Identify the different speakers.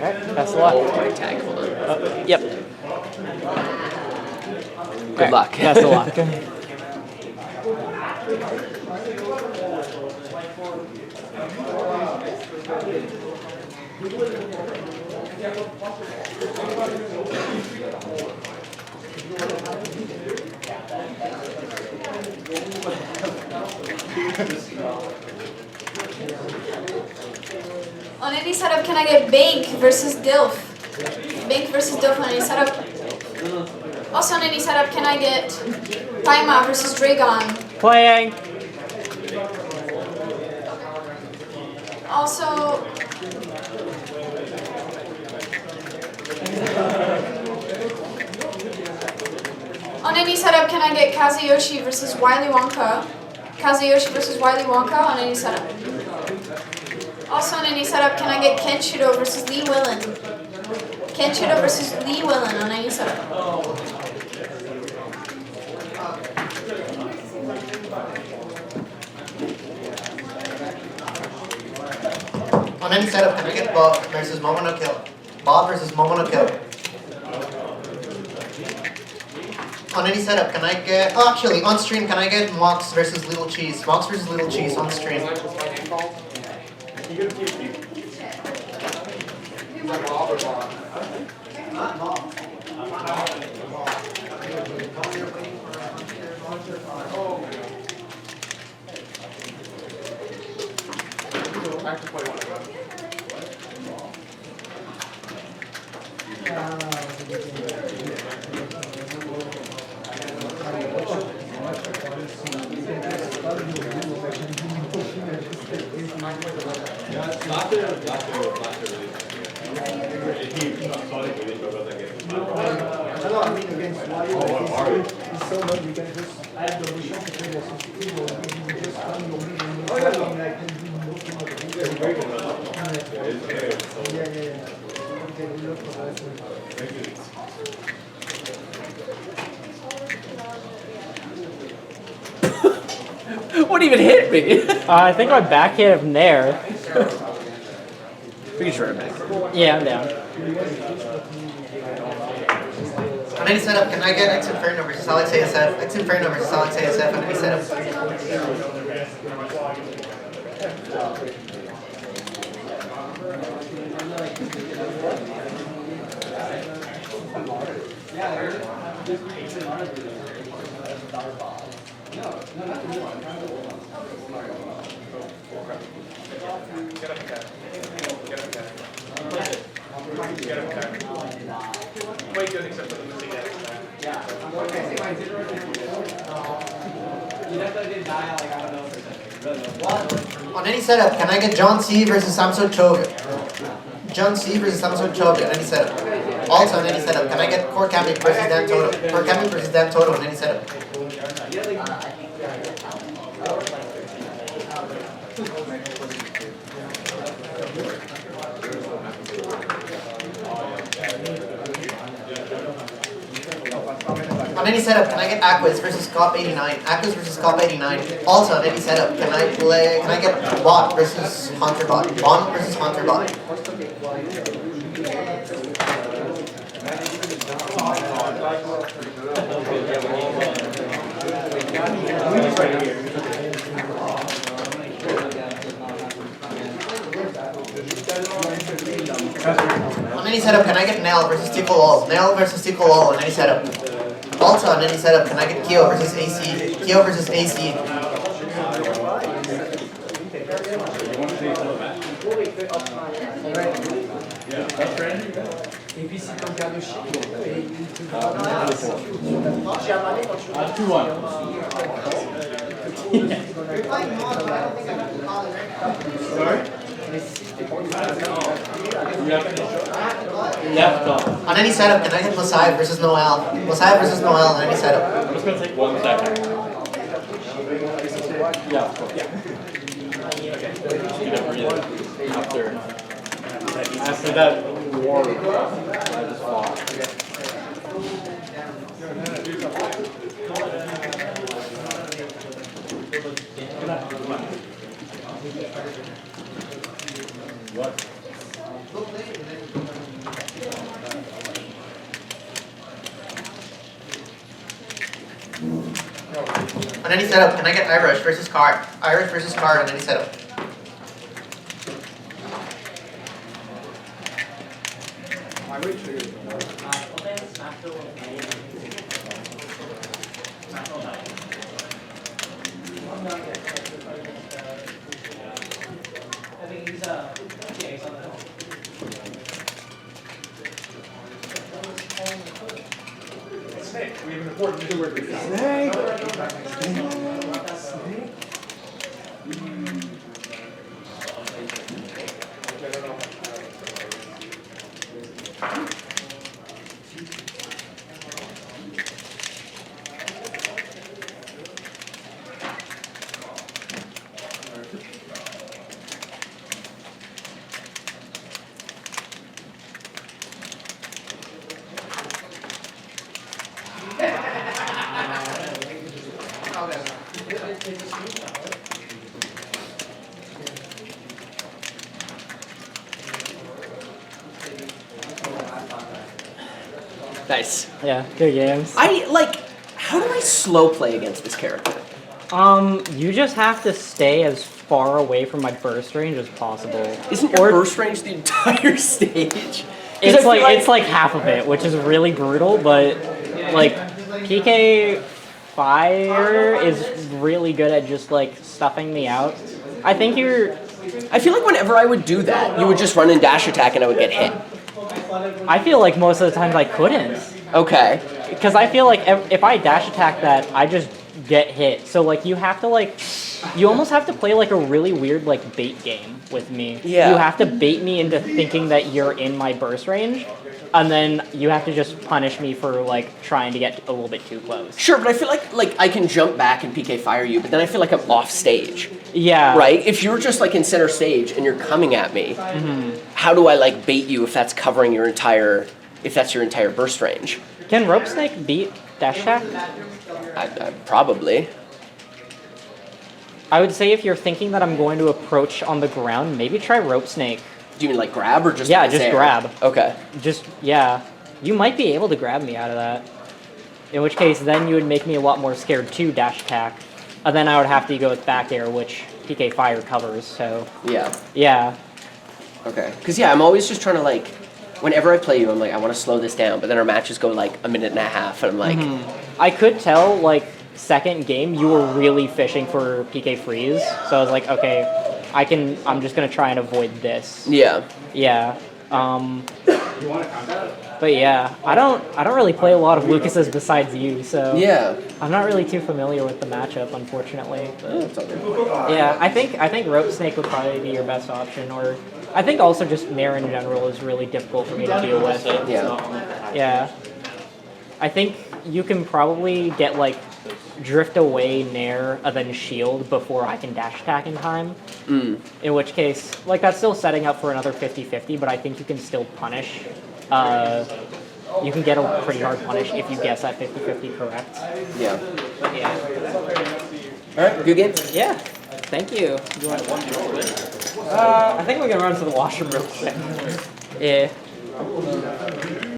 Speaker 1: Alright, best of luck.
Speaker 2: My tag, hold on.
Speaker 1: Yep.
Speaker 2: Good luck.
Speaker 1: Best of luck.
Speaker 3: On any setup, can I get Bank versus Dilf? Bank versus Dilf on any setup. Also on any setup, can I get Taima versus Dreigon?
Speaker 1: Playing.
Speaker 3: Also, on any setup, can I get Kazuyoshi versus Wiley Wonka? Kazuyoshi versus Wiley Wonka on any setup. Also on any setup, can I get Kenshido versus Lee Willen? Kenshido versus Lee Willen on any setup.
Speaker 4: On any setup, can I get Bob versus Momono Kill? Bob versus Momono Kill. On any setup, can I get... Oh, actually, on stream, can I get Mox versus Little Cheese? Mox versus Little Cheese on stream.
Speaker 2: What even hit me?
Speaker 1: I think my back hit him there.
Speaker 2: We can try it back.
Speaker 1: Yeah, I'm down.
Speaker 4: On any setup, can I get X Inferno versus Alex ASF? X Inferno versus Alex ASF on any setup. On any setup, can I get John C versus Samso Choga? John C versus Samso Choga on any setup. Also on any setup, can I get Korkami versus Dan Toto? Korkami versus Dan Toto on any setup. On any setup, can I get Aquas versus Cop 89? Aquas versus Cop 89. Also on any setup, can I get Bot versus Hunter Bot? Bot versus Hunter Bot. On any setup, can I get Nell versus Tickle All? Nell versus Tickle All on any setup. Also on any setup, can I get Kyo versus AC? Kyo versus AC. On any setup, can I get Masai versus Noel? Masai versus Noel on any setup.
Speaker 5: I'm just going to take 1 second. Yeah. After that war, I just fought. What?
Speaker 4: any setup, can I get Irish versus card? Irish versus card on any setup.
Speaker 5: We have an important keyword.
Speaker 2: Nice.
Speaker 1: Yeah, good games.
Speaker 2: How do I slow play against this character?
Speaker 1: You just have to stay as far away from my burst range as possible.
Speaker 2: Isn't your burst range the entire stage?
Speaker 1: It's like half of it, which is really brutal, but like PK Fire is really good at just like stuffing me out. I
Speaker 2: feel like whenever I would do that, you would just run in dash attack and I would get hit.
Speaker 1: I feel like most of the times I couldn't.
Speaker 2: Okay.
Speaker 1: Because I feel like if I dash attack that, I just get hit. So like you have to you almost have to play like a really weird like bait game with me.
Speaker 2: Yeah.
Speaker 1: You have to bait me into thinking that you're in my burst range, and then you have to just punish me for like trying to get a little bit too close.
Speaker 2: Sure, but I feel like I can jump back and PK fire you, but then I feel like I'm off stage.
Speaker 1: Yeah.
Speaker 2: Right? If you're just like in center stage and you're coming at me, how do I like bait you if that's covering your entire burst range?
Speaker 1: Can Rope Snake beat dash attack?
Speaker 2: I probably.
Speaker 1: I would say if you're thinking that I'm going to approach on the ground, maybe try Rope Snake.
Speaker 2: Do you mean like grab or just
Speaker 1: Yeah, just grab.
Speaker 2: Okay.
Speaker 1: Yeah. You might be able to grab me out of that. In which case, then you would make me a lot more scared to dash attack. And then I would have to go with back air, which PK Fire covers, so...
Speaker 2: Yeah.
Speaker 1: Yeah.
Speaker 2: Okay. Because, yeah, I'm always just trying to, like... Whenever I play you, I'm like, I want to slow this down, but then our matches go, like, a minute and a half, and I'm like...
Speaker 1: I could tell, like, second game, you were really fishing for PK Freeze, so I was like, okay, I'm just gonna try and avoid this.
Speaker 2: Yeah.
Speaker 1: Yeah. But yeah, I don't really play a lot of Lucas's besides you, so
Speaker 2: Yeah.
Speaker 1: I'm not really too familiar with the matchup, unfortunately. But
Speaker 2: It's all good.
Speaker 1: yeah, I think Rope Snake would probably be your best option, or I think also just Nair in general is really difficult for me to deal with.
Speaker 2: Yeah.
Speaker 1: Yeah. I think you can probably get like drift away Nair and then shield before I can dash attack in time. In which case, like that's still setting up for another 50-50, but I think you can still punish. You can get a pretty hard punish if you guess that 50-50 correct.
Speaker 2: Yeah.
Speaker 1: Yeah.
Speaker 2: All right, good game.
Speaker 1: Yeah. Thank you. I think we can run to the washroom real quick. Yeah.